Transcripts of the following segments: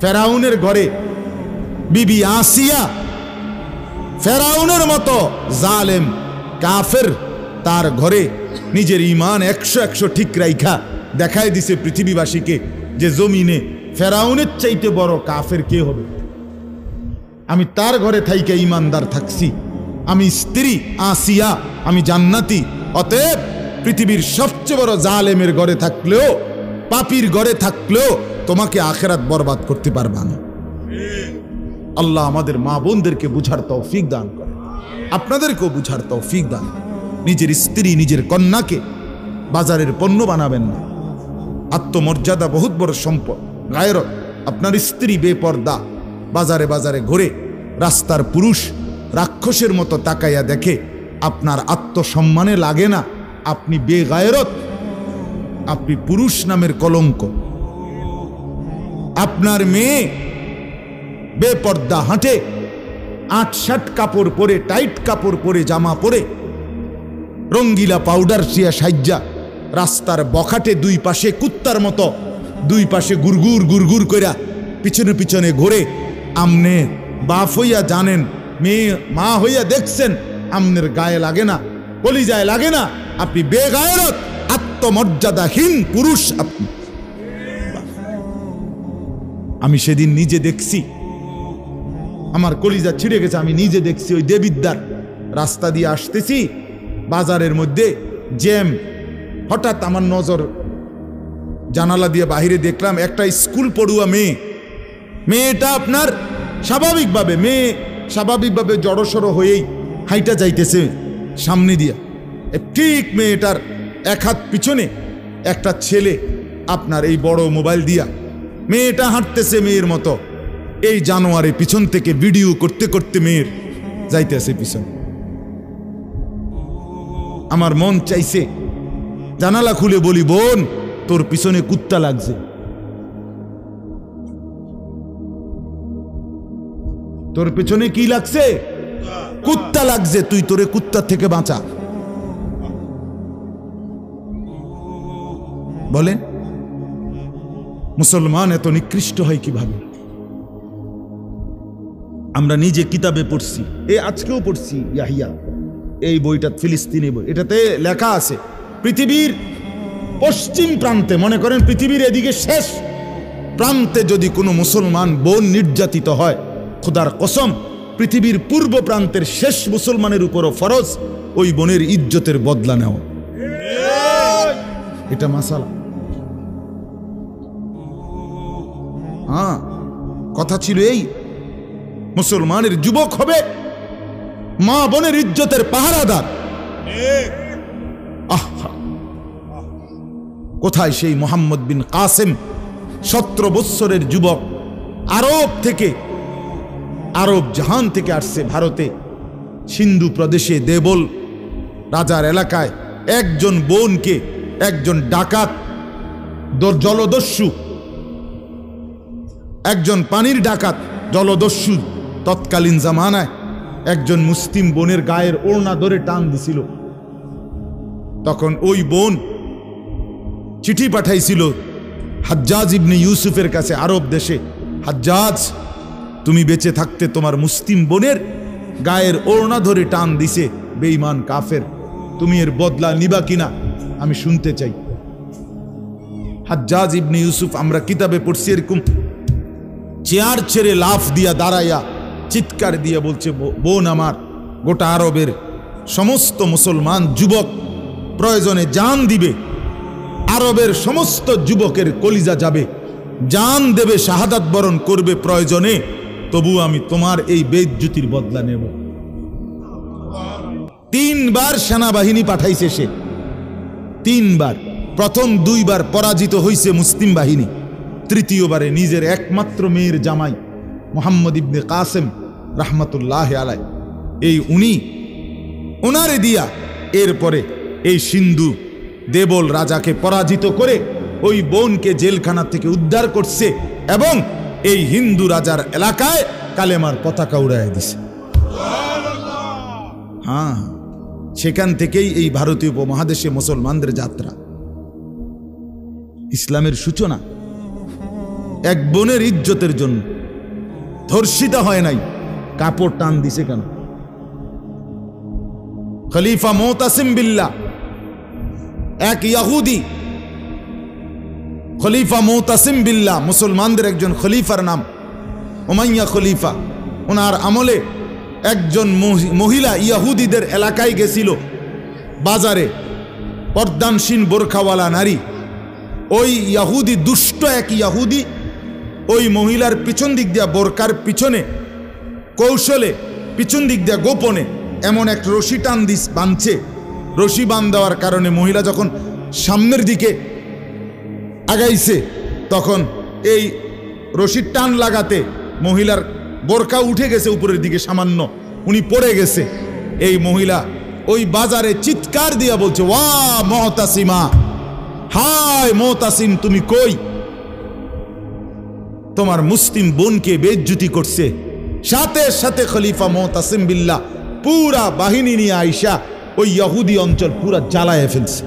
ফেরাউনের ঘরে বিবি আসিয়া ফেরাউনের মতো জালেম কাফের তার ঘরে নিজের ঈমান 100 ঠিক রাইখা দেখায় দিছে পৃথিবীবাসীকে যে জমিনে ফেরাউনের চাইতে বড় কাফের কে হবে। আমি তার ঘরে থাইকে ঈমানদার থাকছি, আমি স্ত্রী আসিয়া, আমি জান্নাতি। অতএব পৃথিবীর সবচেয়ে বড় জালেমের ঘরে থাকলেও, পাপীর ঘরে থাকলেও তোমাকে আখিরাত বরবাদ করতে পারবা না। আল্লাহ আমাদের মা বোনদেরকে বুঝার তৌফিক দান করে, আপনাদেরকেও বুঝার তৌফিক দান। নিজের স্ত্রী নিজের কন্যাকে বাজারের পণ্য বানাবেন না। আত্মমর্যাদা বহুত বড় সম্পদ, গায়রত। আপনার স্ত্রী বেপর্দা বাজারে বাজারে ঘুরে রাস্তার পুরুষ রাক্ষসের মতো তাকাইয়া দেখে, আপনার আত্মসম্মানে লাগে না, আপনি বেগায়রত, আপনি পুরুষ নামের কলঙ্ক। আপনার মেয়ে বেপর্দা হাঁটে, ৮-৬ কাপড় পরে, টাইট কাপড় পরে, জামা পরে, রঙ্গিলা পাউডার সিয়া সাজ্জা রাস্তার বখাটে দুই পাশে কুত্তার মতো দুই পাশে গুরগুর গুরগুর কইরা পিছনে পিছনে ঘুরে। আমনে বাপ হইয়া জানেন, মেয়ে মা হইয়া দেখছেন, আমনের গায়ে লাগে না, কলিজায় লাগে না, আপনি বেগায়রত, আত্মমর্যাদাহীন পুরুষ আপনি। আমি সেদিন নিজে দেখছি, আমার কলিজা ছিঁড়ে গেছে। আমি নিজে দেখছি, ওই দেবিদ্দার রাস্তা দিয়ে আসতেছি, বাজারের মধ্যে জ্যাম। হঠাৎ আমার নজর জানালা দিয়ে বাহিরে দেখলাম একটা স্কুল পড়ুয়া মেয়েটা আপনার স্বাভাবিকভাবে জড়সড় হয়েই হাইটা যাইতেছে সামনে দিয়া। ঠিক মেয়েটার এক হাত পিছনে একটা ছেলে আপনার এই বড় মোবাইল দিয়া, মেয়েটা হাঁটতেছে মেয়ের মতো, এই জানোয়ারে পিছন থেকে ভিডিও করতে করতে মেয়ের যাইতেছে পিছন। আমার মন চাইছে জানালা খুলে বলি, বোন তোর পিছনে কুত্তা লাগছে, তোর পিছনে কি লাগছে? কুত্তা লাগছে, তুই তোরে কুত্তার থেকে বাঁচা। বলেন মুসলমান এত নিকৃষ্ট হয় কিভাবে? আমরা নিজে কিতাবে পড়ছি, আজকেও পড়ছি ইয়াহিয়া, এই বইটা ফিলিস্তিনি বই, এটাতে লেখা আছে পৃথিবীর পশ্চিম প্রান্তে, মনে করেন পৃথিবীর এদিকে শেষ প্রান্তে যদি কোনো মুসলমান বোন নির্যাতিত হয়, খোদার কসম পৃথিবীর পূর্ব প্রান্তের শেষ মুসলমানের উপরও ফরজ ওই বোনের ইজ্জতের বদলা নেওয়া। এটা মাসালা। হ্যাঁ, কথা ছিল এই, মুসলমানের যুবক হবে মা বোনের ইজ্জতের পাহারাদার। কোথায় সেই মোহাম্মদ বিন কাসেম, 17 বৎসরের যুবক, আরব জাহান থেকে আসছে ভারতে, সিন্ধু প্রদেশে দেবল রাজার এলাকায় একজন বোনকে একজন ডাকাত জলদস্যু, একজন পানির ডাকাত জলদস্যু তৎকালীন জামানায় একজন মুসলিম বোনের গায়ের ওড়না ধরে টান দিছিল। তখন ওই বোন চিঠি পাঠাইছিল হাজ্জাজ ইবনে ইউসুফের কাছে আরব দেশে, হাজ্জাজ তুমি বেঁচে থাকতে তোমার মুসলিম বোনের গায়ের ওড়না ধরে টান দিছে বেঈমান কাফের, তুমি এর বদলা নিবা কিনা আমি শুনতে চাই। হাজ্জাজ ইবনে ইউসুফ আমরা কিতাবে পড়ছি, এরকম চেয়ার ছেড়ে লাফ দিয়া দাঁড়াইয়া চিৎকার দিয়ে বলছে, বোন আমার, গোটা আরবের সমস্ত মুসলমান যুবক প্রয়োজনে জান দিবে, আরবের সমস্ত যুবকের কলিজা যাবে, জান দেবে, শাহাদাত বরণ করবে প্রয়োজনে, তবু আমি তোমার এই বেইজ্জতির বদলা নেব। 3 বার সেনাবাহিনী পাঠাইছে সে, 3 বার। প্রথম 2 বার পরাজিত হইছে মুসলিম বাহিনী, তৃতীয়বারে নিজের একমাত্র মেয়ের জামাই মোহাম্মদ ইবনে কাসেম রাহমাতুল্লাহ আলাইহি, এই উনারে দিয়া এরপরে এই সিন্ধু দেবল রাজাকে পরাজিত করে ওই বোনকে জেলখানা থেকে উদ্ধার করছে এবং এই হিন্দু রাজার এলাকায় কালেমার পতাকা উড়াইয়া দিছে। হ্যাঁ, সেখান থেকেই এই ভারতীয় উপমহাদেশে মুসলমানদের যাত্রা, ইসলামের সূচনা। এক বোনের ইজ্জতের জন্য ধর্ষিতা হয় নাই, কাপড় টান দিছে কেন? খলিফা মুতাসিম বিল্লাহ, এক ইহুদি খলিফা মুতাসিম বিল্লাহ, মুসলমানদের একজন খলিফার নাম উমাইয়া খলিফা। ওনার আমলে একজন মহিলা ইহুদিদের এলাকায় গেছিল বাজারে, পর্দানসীন বোরখাওয়ালা নারী। ওই ইহুদি, দুষ্ট এক ইহুদি, ওই মহিলার পিছন দিক দিয়া, বোরকার পিছনে কৌশলে পিছন দিক দিয়া গোপনে এমন এক রশি টান দিস বাঁধছে। রশি বাঁধ দেওয়ার কারণে মহিলা যখন সামনের দিকে আগাইছে, তখন এই রশির টান লাগাতে মহিলার বোরকা উঠে গেছে উপরের দিকে সামান্য, উনি পড়ে গেছে। এই মহিলা ওই বাজারে চিৎকার দিয়া বলছে, ওয়া মুতাসিমা, হায় মুতাসিম, তুমি কই? তোমার মুসলিম বোনকে বেইজ্জতি করছে। সাথে সাথে খলিফা মুতাসিম বিল্লাহ পুরা বাহিনী নিয়ে আইসা ওই ইহুদি অঞ্চল পুরা জ্বালায় ফেলছে।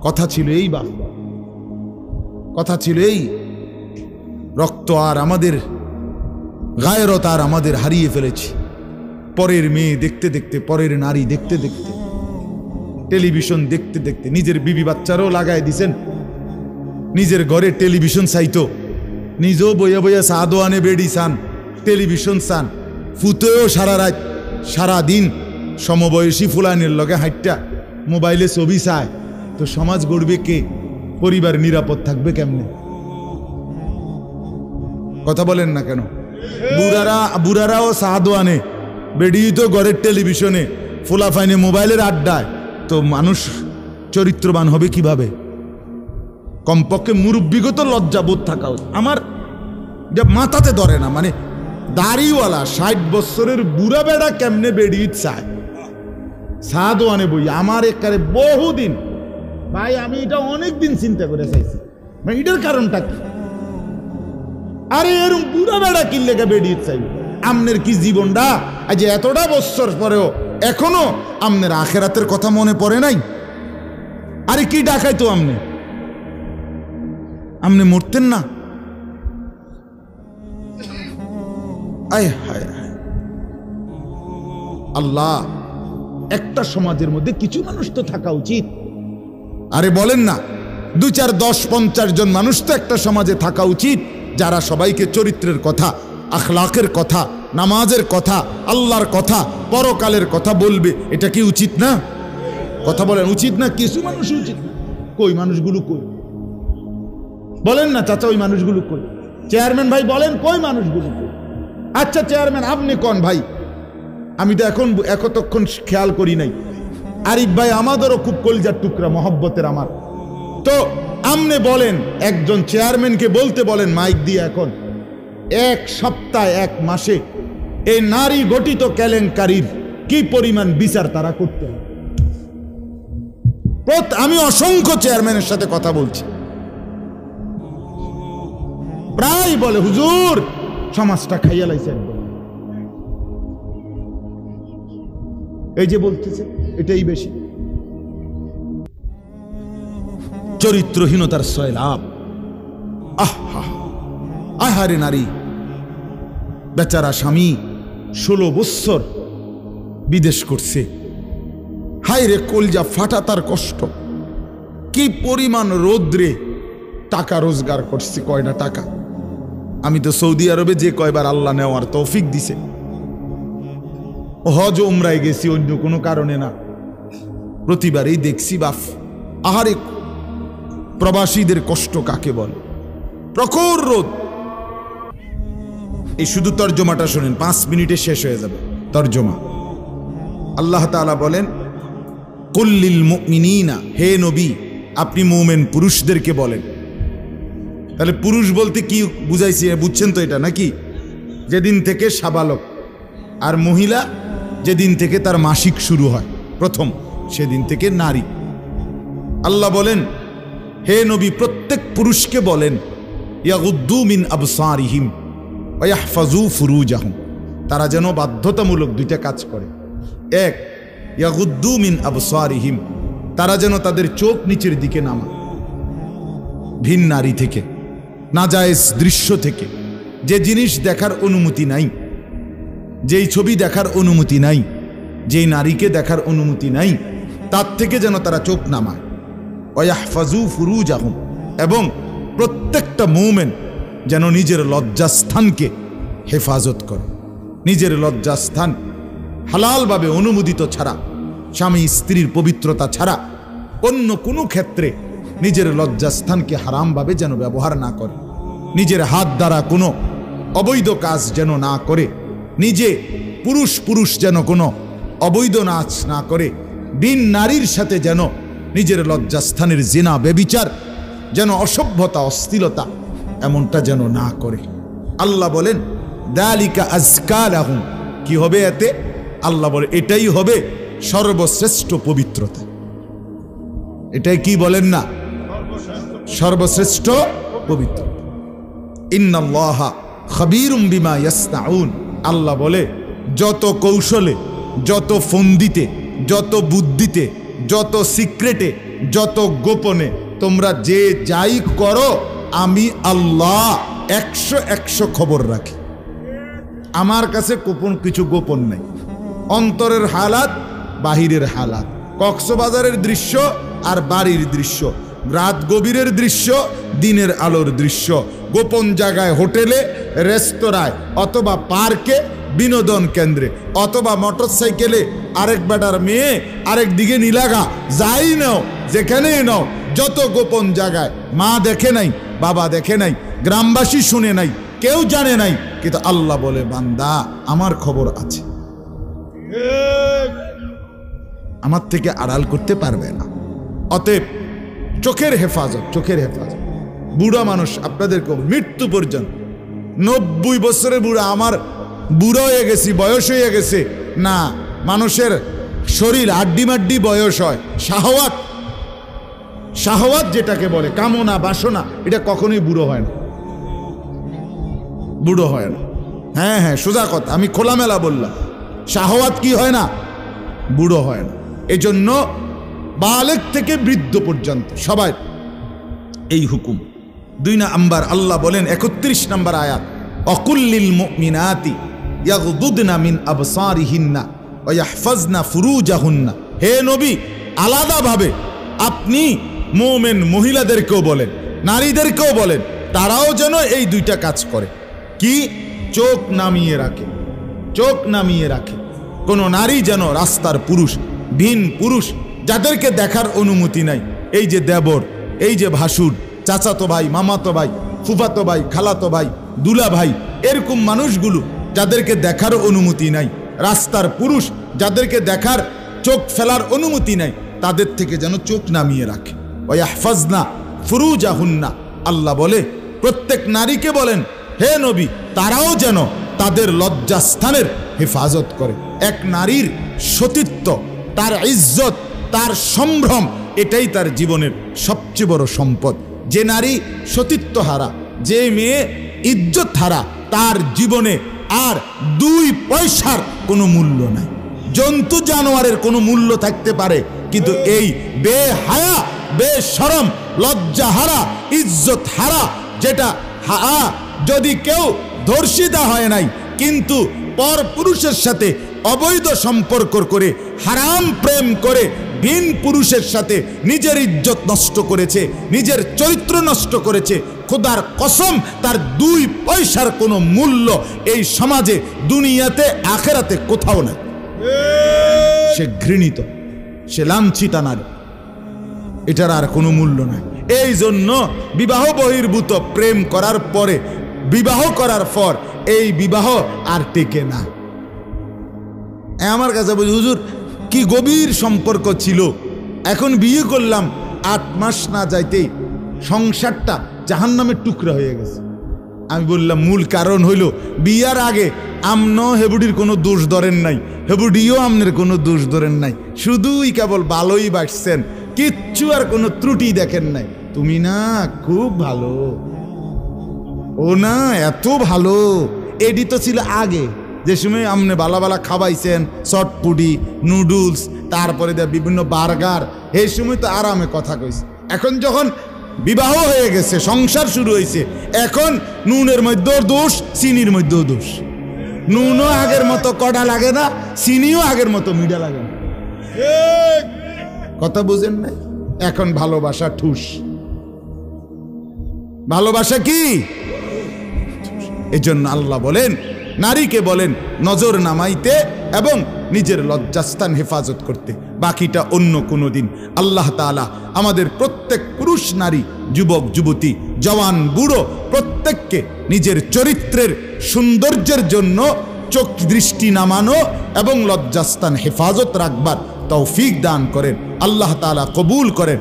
কথা ছিল এই, বা কথা ছিল এই, রক্ত আর আমাদের গায়রত আর আমাদের হারিয়ে ফেলেছি। পরের মেয়ে দেখতে দেখতে, পরের নারী দেখতে দেখতে, টেলিভিশন দেখতে দেখতে, নিজের বিবি বাচ্চারও লাগায় দিছেন, নিজের ঘরে টেলিভিশন চাইতো, নিজেও বইয়া বইয়া চা দোয়ানে বেড়ি চান, টেলিভিশন চান, ফুতেও সারা রাত সারা দিন সমবয়সী ফুলানের লগে হাইটটা মোবাইলে ছবি চায়। তো সমাজ গড়বে কে? পরিবার নিরাপদ থাকবে কেমনে? কথা বলেন না কেন? বুড়ারাও চা দোয়ানে, বেড়ি তো ঘরের টেলিভিশনে, ফুলা ফাইনে মোবাইলের আড্ডায়, তো মানুষ চরিত্রবান হবে কিভাবে? কমপক্ষে মুরব্বিগত লজ্জাবোধ থাকা উচিত। আমার মাথাতে ধরে না, মানে দাড়িওয়ালা 60 বছরের বুড়া বেড়া কেমনে বেড়িয়ে চায় চা দোয়ানে বই? আমার একারে বহুদিন ভাই, আমি এটা অনেকদিন চিন্তা করে চাইছি, মানে এটার কারণটা কি? আরে এরকম বুড়া বেড়া কি লেগে বেড়িয়ে চাইবে? আমনের কি জীবনটা আজ এতটা বছর পরেও এখনো আমনের আখেরাতের কথা মনে পড়ে নাই? আরে কি ডাকাইতো আমনে মরতেন না? আয় হায় হায় আল্লাহ, একটা সমাজের মধ্যে কিছু মানুষ তো থাকা উচিত। আরে বলেন না, 2, 4, 10, 50 জন মানুষ তো একটা সমাজে থাকা উচিত, যারা সবাইকে চরিত্রের কথা, আখলাকের কথা, নামাজের কথা, আল্লাহর কথা, পরকালের কথা বলবে। এটা কি উচিত না? কথা বলেন, উচিত না? কিছু মানুষ উচিত। কই মানুষগুলো কই? বলেন না চাচা, ওই মানুষগুলো কই? চেয়ারম্যান ভাই বলেন, কই মানুষগুলো কই? আচ্ছা চেয়ারম্যান আপনি কোন ভাই? আমি তো এতক্ষণ খেয়াল করি নাই। আরিফ ভাই আমাদেরও খুব কলিজার টুকরা, মহব্বতের আমার। তো আমনে বলেন, একজন চেয়ারম্যানকে বলতে বলেন মাইক দিয়ে, এখন 1 সপ্তাহ 1 মাসে এই নারী গঠিত কেলেঙ্কারির কি পরিমাণ বিচার তারা করতে হবে? আমি অসংখ্য চেয়ারম্যানের সাথে কথা বলছি, প্রায় বলে হুজুর সমাজটা খাইয়া লাইছে একদম। এই যে বলতেছে এটাই বেশি চরিত্রহীনতার সয়লাভ। আহারে নারী, বেচারা স্বামী 16 বছর বিদেশ করছে, হায় রে কলজা ফাটা তার কষ্ট। কি পরিমাণ রোদ্রে টাকা রোজগার করছে, কয়টা টাকা। আমি তো সৌদি আরবে যে কয়বার আল্লাহ নেওয়ার তৌফিক দিছে, হজ উমরায় গেছি অন্য কোনো কারণে না, প্রতিবারই দেখছি বাফ আহারে প্রবাসীদের কষ্ট কাকে বলে। প্রখর রোদ। এই শুধু তর্জমাটা শুনেন, 5 মিনিটে শেষ হয়ে যাবে তর্জমা। আল্লাহ তাআলা বলেন, কুল্লিল মুমিনিনা, হে নবী আপনি মুমিন পুরুষদেরকে বলেন। তাহলে পুরুষ বলতে কি বুঝাইছি বুঝছেন তো এটা নাকি? যেদিন থেকে সাবালক, আর মহিলা যেদিন থেকে তার মাসিক শুরু হয় প্রথম, সেদিন থেকে নারী। আল্লাহ বলেন, হে নবী প্রত্যেক পুরুষকে বলেন, ইয়াগুদ্দু মিন আবসারিহিম ওয়া ইয়াহফাজু ফুরুজাহুম, তারা যেন বাধ্যতামূলক 2টা কাজ করে। 1, ইয়াগুদ্দু মিন আবসারিহিম, তারা যেন তাদের চোখ নিচের দিকে নামা, ভিন নারী থেকে, নাজায়েজ দৃশ্য থেকে, যে জিনিস দেখার অনুমতি নাই, যেই ছবি দেখার অনুমতি নাই, যেই নারীকে দেখার অনুমতি নাই, তার থেকে যেন তারা চোখ নামায়। ওয়াহফাজু ফুরুজাহুম, এবং প্রত্যেকটা মুমিন যেন নিজের লজ্জাস্থানকে হেফাজত করে। নিজের লজ্জাস্থান হালালভাবে অনুমোদিত ছাড়া, স্বামী স্ত্রীর পবিত্রতা ছাড়া অন্য কোনো ক্ষেত্রে নিজের লজ্জাস্থানকে হারামভাবে যেন ব্যবহার না করে। নিজের হাত দ্বারা কোনো অবৈধ কাজ যেন না করে, নিজে পুরুষ পুরুষ যেন কোনো অবৈধ নাচ না করে, ভিন নারীর সাথে যেন নিজের লজ্জাস্থানের জিনা ব্যভিচার, যেন অসভ্যতা অশ্লীলতা এমনটা যেন না করে। আল্লাহ বলেন যালিকা আযকা লাহুম, কি হবে এতে? আল্লাহ বলে এটাই হবে সর্বশ্রেষ্ঠ পবিত্রতা। এটাই কি বলেন না? সর্বশ্রেষ্ঠ পবিত্র। ইন্নাল্লাহা খাবীরুম বিমা ইয়াসনাউন, আল্লাহ বলে যত কৌশলে, যত ফন্দিতে, যত বুদ্ধিতে, যত সিক্রেটে, যত গোপনে তোমরা যে যাই করো, আমি আল্লাহ 100 খবর রাখি। আমার কাছে গোপন কিছু গোপন নাই। অন্তরের হালাত, বাহিরের হালাত, কক্সবাজারের দৃশ্য আর বাড়ির দৃশ্য, রাত গভীরের দৃশ্য, দিনের আলোর দৃশ্য, গোপন জায়গায়, হোটেলে, রেস্তোরাঁয়, অথবা পার্কে, বিনোদন কেন্দ্রে, অথবা মোটরসাইকেলে আরেক বেটার মেয়ে আরেক দিকে নিলাগা, যাই নাও, যেখানেই নাও, যত গোপন জায়গায়, মা দেখে নাই, বাবা দেখে নাই, গ্রামবাসী শুনে নাই, কেউ জানে নাই, কিন্তু আল্লাহ বলে বান্দা আমার খবর আছে, আমার থেকে আড়াল করতে পারবে না। অতএব চোখের হেফাজত, চোখের হেফাজত। বুড়া মানুষ আপনাদেরকে মৃত্যু পর্যন্ত, 90 বছরের বুড়া, আমার বুড়ো হয়ে গেছি, বয়স হয়ে গেছে না, মানুষের শরীর আড্ডি মাড্ডি বয়স হয়। শাহওয়াত, শাহওয়াত যেটাকে বলে, কামনা বাসনা, এটা কখনোই বুড়ো হয় না, বুড়ো হয় না। হ্যাঁ হ্যাঁ, সোজা কথা, আমি খোলামেলা বললাম, শাহওয়াত কি হয় না? বুড়ো হয় না। এই জন্য বালেগ থেকে বৃদ্ধ পর্যন্ত সবাই এই হুকুম। 2 নাম্বার আল্লাহ বলেন 31 নম্বর আয়াত, অকুল্লিল মুমিনাতি ইয়াগদুদনা মিন আবসারিহিন্না ওয়া ইয়াহফাজনা ফুরুজাহুন্না। হে নবী, আলাদাভাবে আপনি মুমিন মহিলাদেরকেও বলেন, নারীদেরকেও বলেন, তারাও যেন এই 2টা কাজ করে। কি? চোখ নামিয়ে রাখে, চোখ নামিয়ে রাখে। কোন নারী যেন রাস্তার পুরুষ, ভিন পুরুষ, যাদেরকে দেখার অনুমতি নাই, এই যে দেবর, এই যে ভাসুর, চাচাতো ভাই, মামাতো ভাই, ফুফাতো ভাই, খালাতো ভাই, দুলা ভাই, এরকম মানুষগুলো যাদেরকে দেখার অনুমতি নাই, রাস্তার পুরুষ যাদেরকে দেখার, চোখ ফেলার অনুমতি নাই, তাদের থেকে যেন চোখ নামিয়ে রাখে। ওয়া ইয়াহফাজনা ফুরুজাহুন্না, আল্লাহ বলে প্রত্যেক নারীকে বলেন, হে নবী, তারাও যেন তাদের লজ্জাস্থানের হেফাজত করে। এক নারীর সতীত্ব, তার ইজ্জত, তার সম্ভ্রম, এটাই তার জীবনের সবচেয়ে বড় সম্পদ। যে নারী সতীত্ব হারা, যে মেয়ে ইজ্জত হারা, তার জীবনে আর 2 পয়সার কোনো মূল্য নাই। জন্তু জানোয়ারের কোনো মূল্য থাকতে পারে, কিন্তু এই বেহায়া, বেশরম, লজ্জা হারা, ইজ্জত হারা, যেটা যদি কেউ ধর্ষিতা হয় নাই, কিন্তু পর পুরুষের সাথে অবৈধ সম্পর্ক করে, হারাম প্রেম করে, ভিন পুরুষের সাথে নিজের ইজ্জত নষ্ট করেছে, নিজের চরিত্র নষ্ট করেছে, খোদার কসম তার 2 পয়সার কোনো মূল্য এই সমাজে, দুনিয়াতে, আখেরাতে কোথাও নাই। সে ঘৃণিত, সে লাঞ্ছিতা নারী, এটার আর কোনো মূল্য নাই। এই জন্য বিবাহ বহির্ভূত প্রেম করার পরে, বিবাহ করার পর এই বিবাহ আর টেকে না। আমার কাছে বলি, হুজুর কি গভীর সম্পর্ক ছিল, এখন বিয়ে করলাম, 8 মাস না যাইতেই সংসারটা জাহান্নামের টুকরা হয়ে গেছে। আমি বললাম মূল কারণ হইল, বিয়ার আগে আমনও হেবুডির কোনো দোষ ধরেন নাই, হেবুডিও আমনের কোনো দোষ ধরেন নাই, শুধুই কেবল ভালোই বাসছেন, কিচ্ছু আর কোনো ত্রুটি দেখেন নাই। তুমি না খুব ভালো, ও না এত ভালো, এডি তো ছিল আগে, যে সময় আপনি বালা বালা খাওয়াইছেন চটপুটি নুডলস তারপরে বিভিন্ন বার্গার, এই সময় তো আরামে কথা কইছে। এখন যখন বিবাহ হয়ে গেছে, সংসার শুরু হয়েছে, এখন নুনের মধ্যেও দোষ, চিনির মধ্যেও দোষ। নুনও আগের মতো কড়া লাগে না, চিনিও আগের মতো মিঠা লাগে না। কথা বুঝেন নাই? এখন ভালোবাসা ঠুস। ভালোবাসা কি? এজন্য আল্লাহ বলেন, নারীকে বলেন নজর নামাইতে এবং নিজের লজ্জাস্থান হেফাজত করতে, বাকিটা অন্য কোনো দিন। আল্লাহ তাআলা আমাদের প্রত্যেক পুরুষ নারী, যুবক যুবতী, জওয়ান বুড়ো প্রত্যেককে নিজের চরিত্রের সৌন্দর্যের জন্য চোখ দৃষ্টি নামানো এবং লজ্জাস্থান হেফাজত রাখবার তৌফিক দান করেন। আল্লাহ তাআলা কবুল করেন।